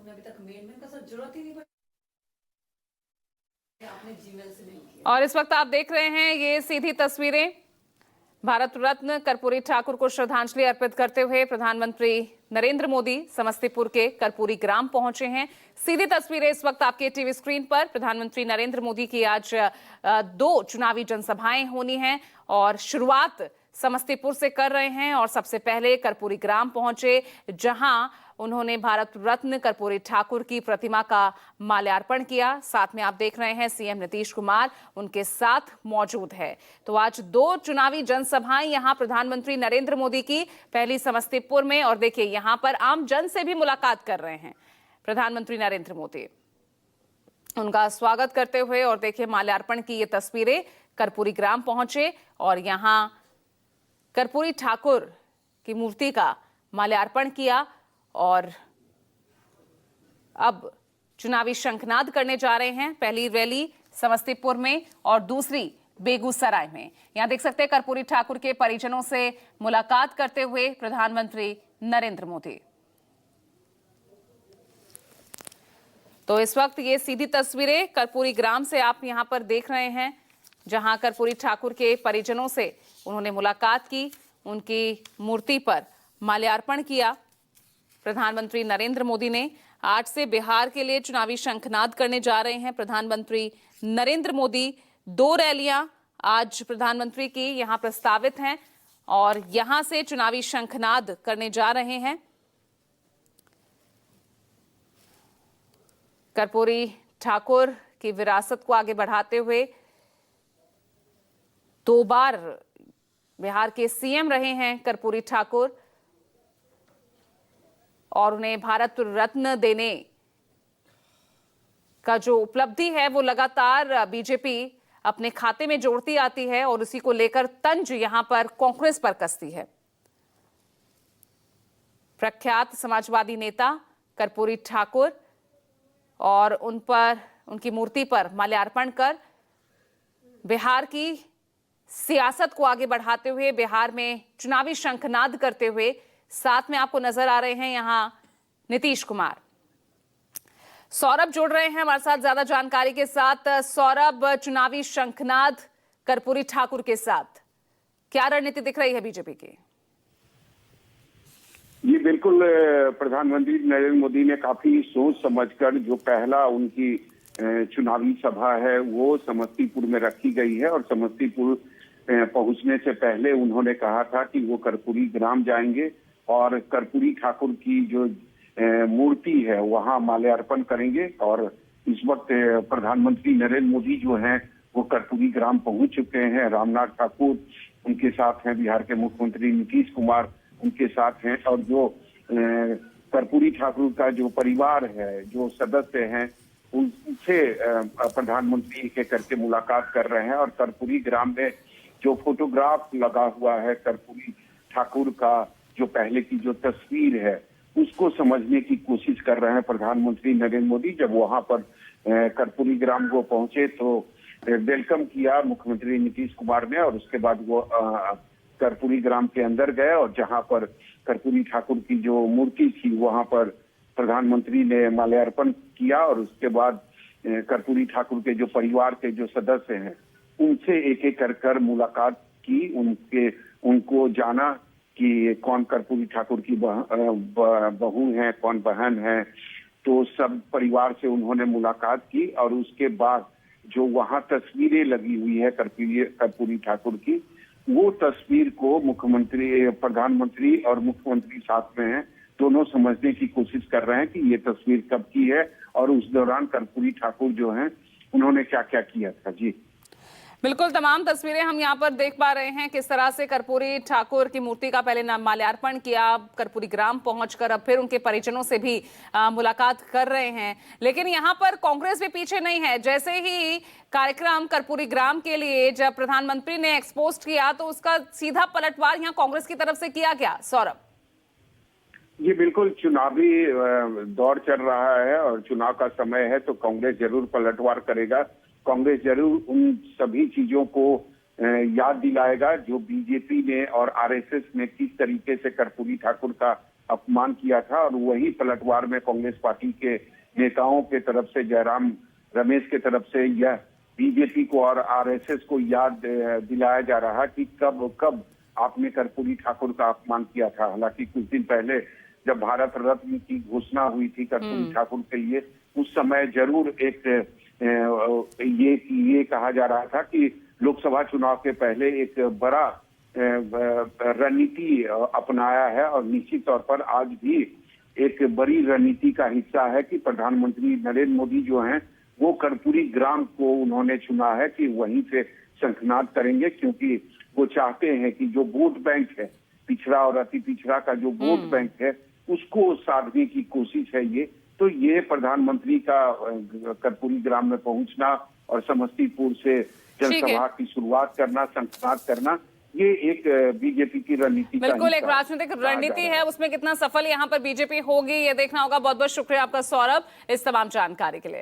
में अभी तक मेल में उनका जरूरत ही नहीं पड़ी, आपने जीमेल से नहीं किया। और इस वक्त आप देख रहे हैं ये सीधी तस्वीरें भारत रत्न कर्पूरी ठाकुर को श्रद्धांजलि अर्पित करते हुए प्रधानमंत्री नरेंद्र मोदी समस्तीपुर के कर्पूरी ग्राम पहुंचे हैं। सीधी तस्वीरें इस वक्त आपके टीवी स्क्रीन पर। प्रधानमंत्री नरेंद्र मोदी की आज 2 चुनावी जनसभाएं होनी हैं और शुरुआत समस्तीपुर से कर रहे हैं और सबसे पहले कर्पूरी ग्राम पहुंचे, जहां उन्होंने भारत रत्न कर्पूरी ठाकुर की प्रतिमा का माल्यार्पण किया। साथ में आप देख रहे हैं सीएम नीतीश कुमार उनके साथ मौजूद है। तो आज 2 चुनावी जनसभाएं यहां प्रधानमंत्री नरेंद्र मोदी की, पहली समस्तीपुर में, और देखिए यहां पर आम जन से भी मुलाकात कर रहे हैं प्रधानमंत्री नरेंद्र मोदी, उनका स्वागत करते हुए। और देखिए माल्यार्पण की ये तस्वीरें, कर्पूरी ग्राम पहुंचे और यहां कर्पूरी ठाकुर की मूर्ति का माल्यार्पण किया और अब चुनावी शंखनाद करने जा रहे हैं। पहली रैली समस्तीपुर में और दूसरी बेगूसराय में। यहां देख सकते हैं कर्पूरी ठाकुर के परिजनों से मुलाकात करते हुए प्रधानमंत्री नरेंद्र मोदी। तो इस वक्त ये सीधी तस्वीरें कर्पूरी ग्राम से आप यहां पर देख रहे हैं, जहां कर्पूरी ठाकुर के परिजनों से उन्होंने मुलाकात की, उनकी मूर्ति पर माल्यार्पण किया। प्रधानमंत्री नरेंद्र मोदी ने आज से बिहार के लिए चुनावी शंखनाद करने जा रहे हैं। प्रधानमंत्री नरेंद्र मोदी 2 रैलियां आज प्रधानमंत्री की यहां प्रस्तावित हैं और यहां से चुनावी शंखनाद करने जा रहे हैं। कर्पूरी ठाकुर की विरासत को आगे बढ़ाते हुए 2 बार बिहार के सीएम रहे हैं कर्पूरी ठाकुर और उन्हें भारत रत्न देने का जो उपलब्धि है वो लगातार बीजेपी अपने खाते में जोड़ती आती है और उसी को लेकर तंज यहां पर कांग्रेस पर कसती है। प्रख्यात समाजवादी नेता कर्पूरी ठाकुर और उनकी मूर्ति पर माल्यार्पण कर बिहार की सियासत को आगे बढ़ाते हुए, बिहार में चुनावी शंखनाद करते हुए, साथ में आपको नजर आ रहे हैं यहां नीतीश कुमार। सौरभ जुड़ रहे हैं हमारे साथ ज्यादा जानकारी के साथ। सौरभ, चुनावी शंखनाद कर्पूरी ठाकुर के साथ क्या रणनीति दिख रही है बीजेपी की? ये बिल्कुल प्रधानमंत्री नरेंद्र मोदी ने काफी सोच समझकर जो पहला उनकी चुनावी सभा है वो समस्तीपुर में रखी गई है और समस्तीपुर पहुंचने से पहले उन्होंने कहा था कि वो कर्पूरी ग्राम जाएंगे और कर्पूरी ठाकुर की जो मूर्ति है वहां माल्यार्पण करेंगे। और इस वक्त प्रधानमंत्री नरेंद्र मोदी जो हैं वो कर्पूरी ग्राम पहुंच चुके हैं। रामनाथ ठाकुर उनके साथ हैं, बिहार के मुख्यमंत्री नीतीश कुमार उनके साथ हैं और जो कर्पूरी ठाकुर का जो परिवार है, जो सदस्य हैं, उनसे प्रधानमंत्री के करके मुलाकात कर रहे हैं। और कर्पूरी ग्राम में जो फोटोग्राफ लगा हुआ है कर्पूरी ठाकुर का, जो पहले की जो तस्वीर है, उसको समझने की कोशिश कर रहे हैं प्रधानमंत्री नरेंद्र मोदी। जब वहां पर कर्पूरी ग्राम को पहुंचे तो वेलकम किया मुख्यमंत्री नीतीश कुमार ने और उसके बाद वो कर्पूरी ग्राम के अंदर गए और जहां पर कर्पूरी ठाकुर की जो मूर्ति थी वहां पर प्रधानमंत्री ने माल्यार्पण किया और उसके बाद कर्पूरी ठाकुर के जो परिवार के जो सदस्य हैं उनसे एक एक कर मुलाकात की, उनको जाना कि कौन कर्पूरी ठाकुर की बहू है, कौन बहन है। तो सब परिवार से उन्होंने मुलाकात की और उसके बाद जो वहां तस्वीरें लगी हुई है कर्पूरी ठाकुर की, वो तस्वीर को प्रधानमंत्री और मुख्यमंत्री साथ में हैं, दोनों समझने की कोशिश कर रहे हैं कि ये तस्वीर कब की है और उस दौरान कर्पूरी ठाकुर जो हैं उन्होंने क्या क्या किया था। जी बिल्कुल, तमाम तस्वीरें हम यहाँ पर देख पा रहे हैं किस तरह से कर्पूरी ठाकुर की मूर्ति का पहले माल्यार्पण किया, कर्पूरी ग्राम पहुंचकर अब फिर उनके परिजनों से भी मुलाकात कर रहे हैं। लेकिन यहाँ पर कांग्रेस भी पीछे नहीं है। जैसे ही कार्यक्रम कर्पूरी ग्राम के लिए जब प्रधानमंत्री ने एक्सपोज किया तो उसका सीधा पलटवार यहाँ कांग्रेस की तरफ से किया गया। सौरभ, ये बिल्कुल चुनावी दौर चल रहा है और चुनाव का समय है तो कांग्रेस जरूर पलटवार करेगा। कांग्रेस जरूर उन सभी चीजों को याद दिलाएगा जो बीजेपी ने और आरएसएस ने किस तरीके से कर्पूरी ठाकुर का अपमान किया था और वही पलटवार में कांग्रेस पार्टी के नेताओं के तरफ से जयराम रमेश के तरफ से यह बीजेपी को और आरएसएस को याद दिलाया जा रहा कि कब आपने कर्पूरी ठाकुर का अपमान किया था। हालांकि कुछ दिन पहले जब भारत रत्न की घोषणा हुई थी कर्पूरी ठाकुर के लिए, उस समय जरूर एक ये कहा जा रहा था कि लोकसभा चुनाव के पहले एक बड़ा रणनीति अपनाया है और निश्चित तौर पर आज भी एक बड़ी रणनीति का हिस्सा है कि प्रधानमंत्री नरेंद्र मोदी जो हैं वो कर्पूरी ग्राम को उन्होंने चुना है कि वहीं से शंखनाद करेंगे, क्योंकि वो चाहते हैं कि जो वोट बैंक है, पिछड़ा और अति पिछड़ा का जो वोट बैंक है, उसको साधने की कोशिश है ये। तो ये प्रधानमंत्री का कर्पूरी ग्राम में पहुंचना और समस्तीपुर से जनसभा की शुरुआत करना, शंखनाद करना, ये एक बीजेपी की रणनीति का बिल्कुल एक राजनीतिक रणनीति है। उसमें कितना सफल यहाँ पर बीजेपी होगी ये देखना होगा। बहुत बहुत शुक्रिया आपका सौरभ इस तमाम जानकारी के लिए।